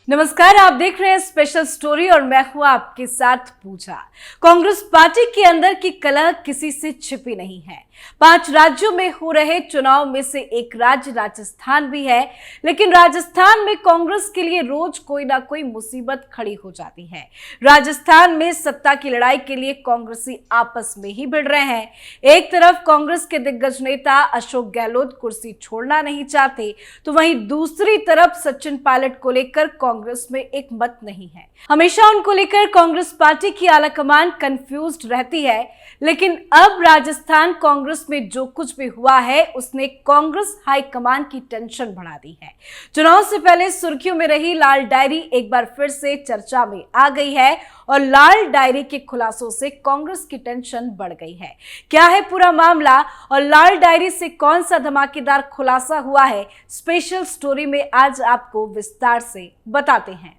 नमस्कार, आप देख रहे हैं स्पेशल स्टोरी और मैं हूं आपके साथ पूजा। कांग्रेस पार्टी के अंदर की कलह किसी से छिपी नहीं है। 5 राज्यों में हो रहे चुनाव में से एक राज्य राजस्थान भी है, लेकिन राजस्थान में कांग्रेस के लिए रोज कोई ना कोई मुसीबत खड़ी हो जाती है। राजस्थान में सत्ता की लड़ाई के लिए कांग्रेसी आपस में ही भिड़ रहे हैं। एक तरफ कांग्रेस के दिग्गज नेता अशोक गहलोत कुर्सी छोड़ना नहीं चाहते, तो वहीं दूसरी तरफ सचिन पायलट को लेकर कांग्रेस में एक मत नहीं है। हमेशा उनको लेकर कांग्रेस पार्टी की आलाकमान कंफ्यूज्ड रहती है, लेकिन अब राजस्थान कांग्रेस में जो कुछ भी हुआ है उसने कांग्रेस हाईकमान की टेंशन बढ़ा दी है। चुनाव से पहले सुर्खियों में रही लाल डायरी एक बार फिर से चर्चा में आ गई है और लाल डायरी के खुलासों से कांग्रेस की टेंशन बढ़ गई है। क्या है पूरा मामला और लाल डायरी से कौन सा धमाकेदार खुलासा हुआ है, स्पेशल स्टोरी में आज आपको विस्तार से बताते हैं।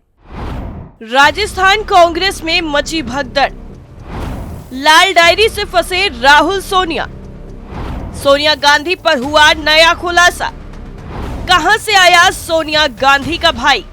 राजस्थान कांग्रेस में मची भगदड़। लाल डायरी से फंसे राहुल सोनिया गांधी पर हुआ नया खुलासा। कहां से आया सोनिया गांधी का भाई?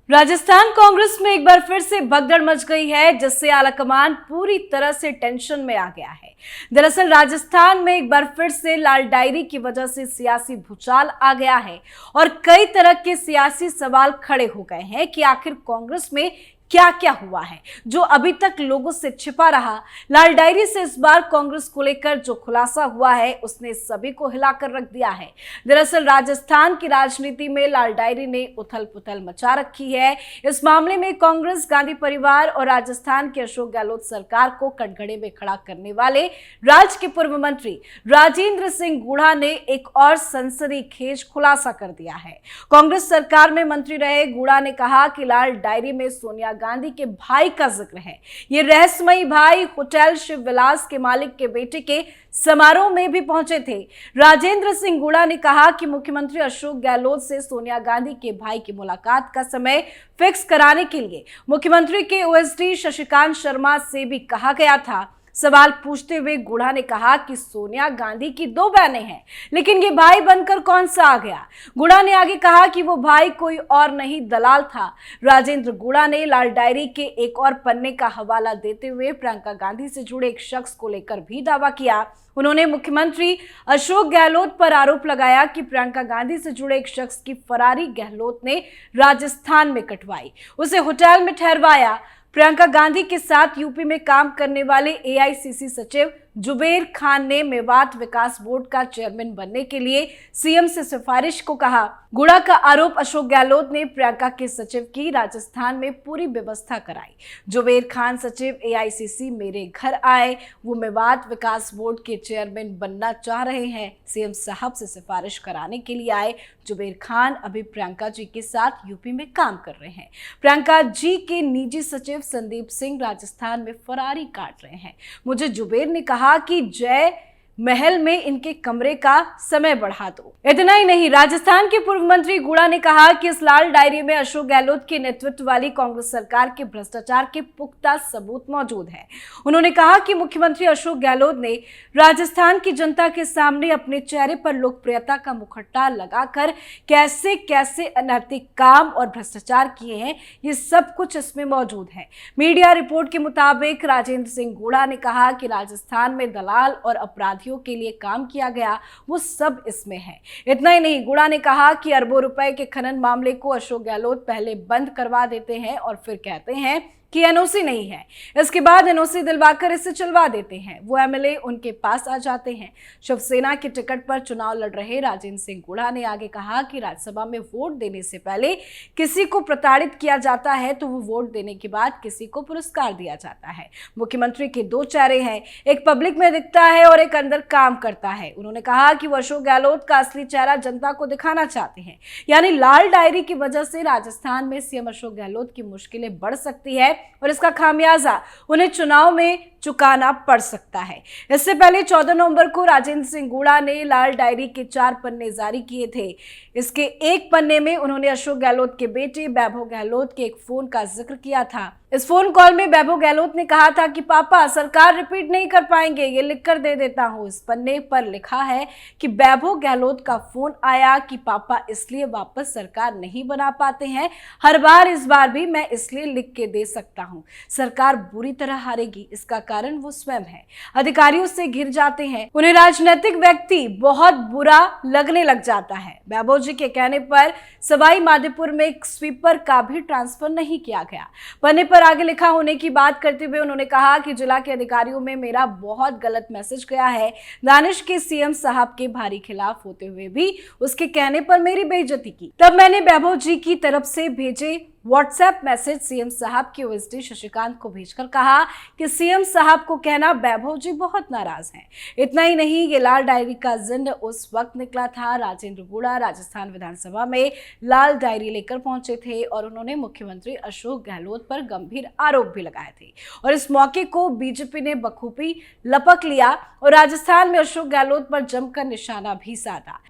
राजस्थान कांग्रेस में एक बार फिर से भगदड़ मच गई है, जिससे आलाकमान पूरी तरह से टेंशन में आ गया है। दरअसल राजस्थान में एक बार फिर से लाल डायरी की वजह से सियासी भूचाल आ गया है और कई तरह के सियासी सवाल खड़े हो गए हैं कि आखिर कांग्रेस में क्या क्या हुआ है जो अभी तक लोगों से छिपा रहा। लाल डायरी से इस बार कांग्रेस को लेकर जो खुलासा हुआ है उसने सभी को हिलाकर रख दिया है। दरअसल राजस्थान की राजनीति में लाल डायरी ने उथल पुथल मचा रखी है। इस मामले में कांग्रेस, गांधी परिवार और राजस्थान के अशोक गहलोत सरकार को कटघरे में खड़ा करने वाले राज्य के पूर्व मंत्री राजेंद्र सिंह गुढ़ा ने एक और संसदीय खेज खुलासा कर दिया है। कांग्रेस सरकार में मंत्री रहे गुढ़ा ने कहा कि लाल डायरी में सोनिया गांधी के भाई का जिक्र है। ये रहस्यमयी भाई होटल शिव विलास के मालिक के बेटे के समारोह में भी पहुंचे थे। राजेंद्र सिंह गुढ़ा ने कहा कि मुख्यमंत्री अशोक गहलोत से सोनिया गांधी के भाई की मुलाकात का समय फिक्स कराने के लिए मुख्यमंत्री के ओएसडी शशिकांत शर्मा से भी कहा गया था। सवाल पूछते हुए गुढ़ा ने कहा कि सोनिया गांधी की 2 बहनें हैं, लेकिन ये भाई बनकर कौन सा आ गया। गुढ़ा ने आगे कहा कि वो भाई कोई और नहीं दलाल था। राजेंद्र गुढ़ा ने लाल डायरी के एक और पन्ने का हवाला देते हुए प्रियंका गांधी से जुड़े एक शख्स को लेकर भी दावा किया। उन्होंने मुख्यमंत्री अशोक गहलोत पर आरोप लगाया कि प्रियंका गांधी से जुड़े एक शख्स की फरारी गहलोत ने राजस्थान में कटवाई, उसे होटल में ठहरवाया। प्रियंका गांधी के साथ यूपी में काम करने वाले एआईसीसी सचिव जुबेर खान ने मेवात विकास बोर्ड का चेयरमैन बनने के लिए सीएम से सिफारिश को कहा। गुढ़ा का आरोप, अशोक गहलोत ने प्रियंका के सचिव की राजस्थान में पूरी व्यवस्था कराई। जुबेर खान सचिव एआईसीसी मेरे घर आए, वो मेवात विकास बोर्ड के चेयरमैन बनना चाह रहे हैं। सीएम साहब से सिफारिश कराने के लिए आए जुबेर खान अभी प्रियंका जी के साथ यूपी में काम कर रहे हैं। प्रियंका जी के निजी सचिव संदीप सिंह राजस्थान में फरारी काट रहे हैं। मुझे जुबेर ने कहा कि जय महल में इनके कमरे का समय बढ़ा दो। इतना ही नहीं, राजस्थान के पूर्व मंत्री गुढ़ा ने कहा कि इस लाल डायरी में अशोक गहलोत के नेतृत्व वाली कांग्रेस सरकार के भ्रष्टाचार के पुख्ता सबूत मौजूद है। उन्होंने कहा कि मुख्यमंत्री अशोक गहलोत ने राजस्थान की जनता के सामने अपने चेहरे पर लोकप्रियता का मुखट्टा लगाकर कैसे कैसे अनैतिक काम और भ्रष्टाचार किए हैं, ये सब कुछ इसमें मौजूद है। मीडिया रिपोर्ट के मुताबिक राजेंद्र सिंह गुढ़ा ने कहा कि राजस्थान में दलाल और अपराधी के लिए काम किया गया, वो सब इसमें है। इतना ही नहीं, गुढ़ा ने कहा कि अरबों रुपए के खनन मामले को अशोक गहलोत पहले बंद करवा देते हैं और फिर कहते हैं कि एनओसी नहीं है, इसके बाद एनओसी दिलवाकर इसे चलवा देते हैं। वो एमएलए उनके पास आ जाते हैं। शिवसेना के टिकट पर चुनाव लड़ रहे राजेंद्र सिंह गुढ़ा ने आगे कहा कि राज्यसभा में वोट देने से पहले किसी को प्रताड़ित किया जाता है तो वो वोट देने के बाद किसी को पुरस्कार दिया जाता है। मुख्यमंत्री के 2 चेहरे हैं, एक पब्लिक में दिखता है और एक अंदर काम करता है। उन्होंने कहा कि वो अशोक गहलोत का असली चेहरा जनता को दिखाना चाहते हैं। यानी लाल डायरी की वजह से राजस्थान में सीएम अशोक गहलोत की मुश्किलें बढ़ सकती है और इसका खामियाजा उन्हें चुनाव में चुकाना पड़ सकता है। इससे पहले 14 नवंबर को राजेंद्र सिंह गुड़ा ने लाल डायरी के 4 पन्ने जारी किए थे। इसके एक पन्ने में उन्होंने अशोक गहलोत के बेटे वैभव गहलोत के एक फोन का जिक्र किया था। इस फोन कॉल में वैभव गहलोत ने कहा था कि पापा सरकार रिपीट नहीं कर पाएंगे, ये लिखकर दे देता हूं। इस पन्ने पर लिखा है कि वैभव गहलोत का फोन आया कि पापा इसलिए वापस सरकार नहीं बना पाते हैं, हर बार इस बार भी मैं इसलिए लिख के दे सकता हूं। सरकार बुरी तरह हारेगी, इसका कारण वो स्वयं है। अधिकारियों से घिर जाते हैं, उन्हें राजनीतिक व्यक्ति बहुत बुरा लगने लग जाता है। वैभव जी के कहने पर सवाई माधोपुर में एक स्वीपर का भी ट्रांसफर नहीं किया गया। पन्ने पर आगे लिखा होने की बात करते हुए उन्होंने कहा कि जिला के अधिकारियों में मेरा बहुत गलत मैसेज गया है। दानिश के सीएम साहब के भारी खिलाफ होते हुए भी उसके कहने पर मेरी बेइज्जती की। तब मैंने वैभव जी की तरफ से भेजे व्हाट्सएप मैसेज सीएम साहब के ओएसडी शशिकांत को भेजकर कहा कि सीएम साहब को कहना वैभव जी बहुत नाराज हैं। इतना ही नहीं, ये लाल डायरी का जिंद उस वक्त निकला था। राजेंद्र गुड़ा राजस्थान विधानसभा में लाल डायरी लेकर पहुंचे थे और उन्होंने मुख्यमंत्री अशोक गहलोत पर गंभीर आरोप भी लगाए थे और इस मौके को बीजेपी ने बखूबी लपक लिया और राजस्थान में अशोक गहलोत पर जमकर निशाना भी साधा।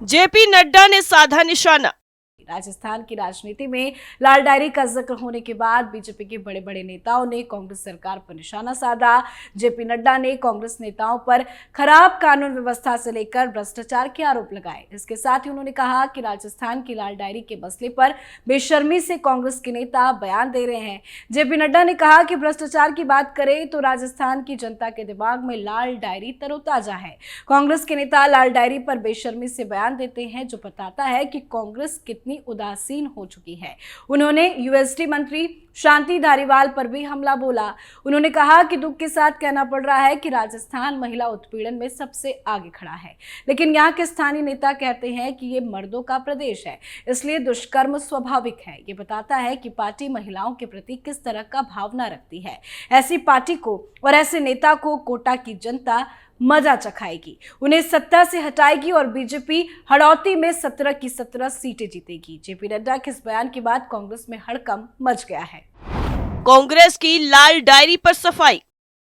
जेपी नड्डा ने साधा निशाना। राजस्थान की राजनीति में लाल डायरी का जिक्र होने के बाद बीजेपी के बड़े बड़े नेताओं ने कांग्रेस सरकार पर निशाना साधा। जेपी नड्डा ने कांग्रेस नेताओं पर खराब कानून व्यवस्था से लेकर भ्रष्टाचार के आरोप लगाए। इसके साथ ही उन्होंने कहा कि राजस्थान की लाल डायरी के मसले पर बेशर्मी से कांग्रेस के नेता बयान दे रहे हैं। जेपी नड्डा ने कहा कि भ्रष्टाचार की बात करें तो राजस्थान की जनता के दिमाग में लाल डायरी तरोताजा है। कांग्रेस के नेता लाल डायरी पर बेशर्मी से बयान देते हैं, जो बताता है कि कांग्रेस कितनी उदासीन हो चुकी है। उन्होंने यूएसडी मंत्री शांति धारीवाल पर भी हमला बोला। उन्होंने कहा कि दुख के साथ कहना पड़ रहा है कि राजस्थान महिला उत्पीड़न में सबसे आगे खड़ा है, लेकिन यहाँ के स्थानीय नेता कहते हैं कि ये मर्दों का प्रदेश है, इसलिए दुष्कर्म स्वाभाविक है। ये बताता है कि पार्टी महिलाओं के प्रति किस तरह का भावना रखती है। ऐसी पार्टी को और ऐसे नेता को कोटा की जनता मजा चखाएगी, उन्हें सत्ता से हटाएगी और बीजेपी हड़ौती में 17 की 17 सीटें जीतेगी। जेपी नड्डा के इस बयान के बाद कांग्रेस में हड़कंप मच गया है। कांग्रेस की लाल डायरी पर सफाई।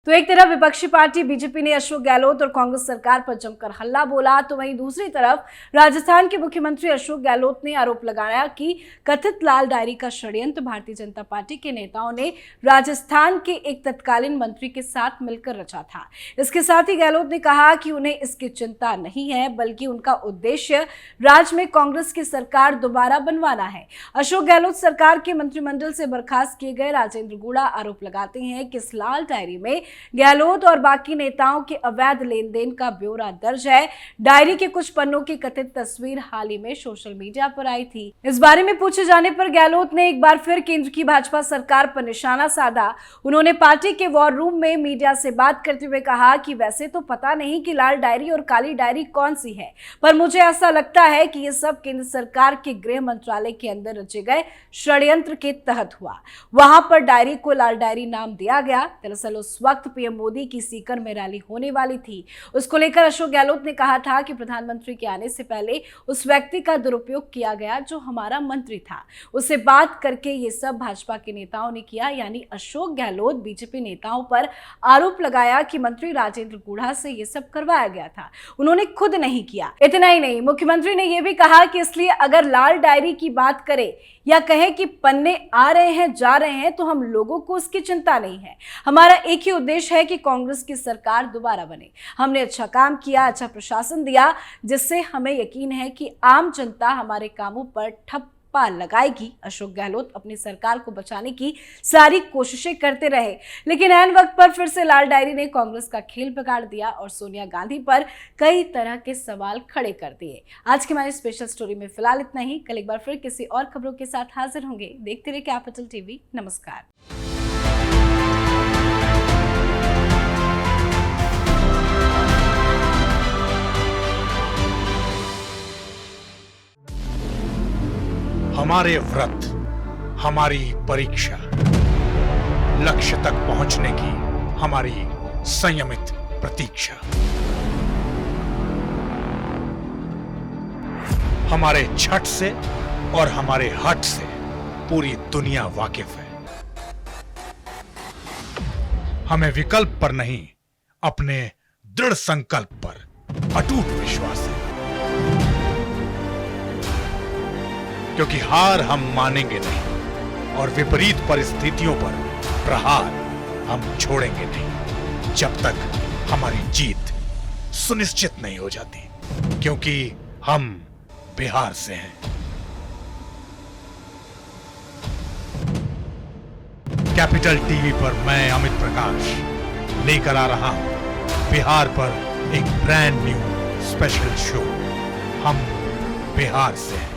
तो एक तरफ विपक्षी पार्टी बीजेपी ने अशोक गहलोत और कांग्रेस सरकार पर जमकर हल्ला बोला, तो वहीं दूसरी तरफ राजस्थान के मुख्यमंत्री अशोक गहलोत ने आरोप लगाया कि कथित लाल डायरी का षड्यंत्र भारतीय जनता पार्टी के नेताओं ने राजस्थान के एक तत्कालीन मंत्री के साथ मिलकर रचा था। इसके साथ ही गहलोत ने कहा कि उन्हें इसकी चिंता नहीं है, बल्कि उनका उद्देश्य राज्य में कांग्रेस की सरकार दोबारा बनवाना है। अशोक गहलोत सरकार के मंत्रिमंडल से बर्खास्त किए गए राजेंद्र गुड़ा आरोप लगाते हैं कि इस लाल डायरी में गहलोत और बाकी नेताओं के अवैध लेन देन का ब्यौरा दर्ज है। डायरी के कुछ पन्नों की कथित तस्वीर हाल ही में सोशल मीडिया पर आई थी। इस बारे में पूछे जाने पर गहलोत ने एक बार फिर केंद्र की भाजपा सरकार पर निशाना साधा। उन्होंने पार्टी के वॉर रूम में मीडिया से बात करते हुए कहा कि वैसे तो पता नहीं कि लाल डायरी और काली डायरी कौन सी है, पर मुझे ऐसा लगता है कि ये सब केंद्र सरकार के गृह मंत्रालय के अंदर रचे गए षड्यंत्र के तहत हुआ। वहां पर डायरी को लाल डायरी नाम दिया गया। दरअसल उस वक्त पीएम मोदी की सीकर में रैली होने वाली थी। उसको लेकर अशोक गहलोत ने कहा था कि प्रधानमंत्री के आने से पहले उस व्यक्ति का दुरुपयोग किया गया जो हमारा मंत्री था, उससे बात करके ये सब भाजपा के नेताओं ने किया। यानी अशोक गहलोत बीजेपी नेताओं पर आरोप लगाया कि मंत्री राजेंद्र गुड़ा से ये सब करवाया गया था, उन्होंने खुद नहीं किया। इतना ही नहीं, मुख्यमंत्री ने यह भी कहा कि इसलिए अगर लाल डायरी की बात करें या कहें कि पन्ने आ रहे हैं जा रहे हैं, तो हम लोगों को उसकी चिंता नहीं है। हमारा एक ही उद्देश्य है कि कांग्रेस की सरकार दोबारा बने। हमने अच्छा काम किया, अच्छा प्रशासन दिया, जिससे हमें यकीन है कि आम जनता हमारे कामों पर ठप्पा लगाएगी। अशोक गहलोत अपनी सरकार को बचाने की सारी कोशिशें करते रहे, लेकिन ऐन वक्त पर फिर से लाल डायरी ने कांग्रेस का खेल बिगाड़ दिया और सोनिया गांधी पर कई तरह के सवाल खड़े कर दिए। आज की हमारी स्पेशल स्टोरी में फिलहाल इतना ही। कल एक बार फिर किसी और खबरों के साथ हाजिर होंगे। देखते रहिए कैपिटल टीवी। नमस्कार। हमारे व्रत, हमारी परीक्षा, लक्ष्य तक पहुंचने की हमारी संयमित प्रतीक्षा। हमारे छठ से और हमारे हट से पूरी दुनिया वाकिफ है। हमें विकल्प पर नहीं, अपने दृढ़ संकल्प पर अटूट विश्वास है। क्योंकि हार हम मानेंगे नहीं और विपरीत परिस्थितियों पर प्रहार हम छोड़ेंगे नहीं जब तक हमारी जीत सुनिश्चित नहीं हो जाती, क्योंकि हम बिहार से हैं। कैपिटल टीवी पर मैं अमित प्रकाश लेकर आ रहा हूं बिहार पर एक ब्रांड न्यू स्पेशल शो, हम बिहार से हैं।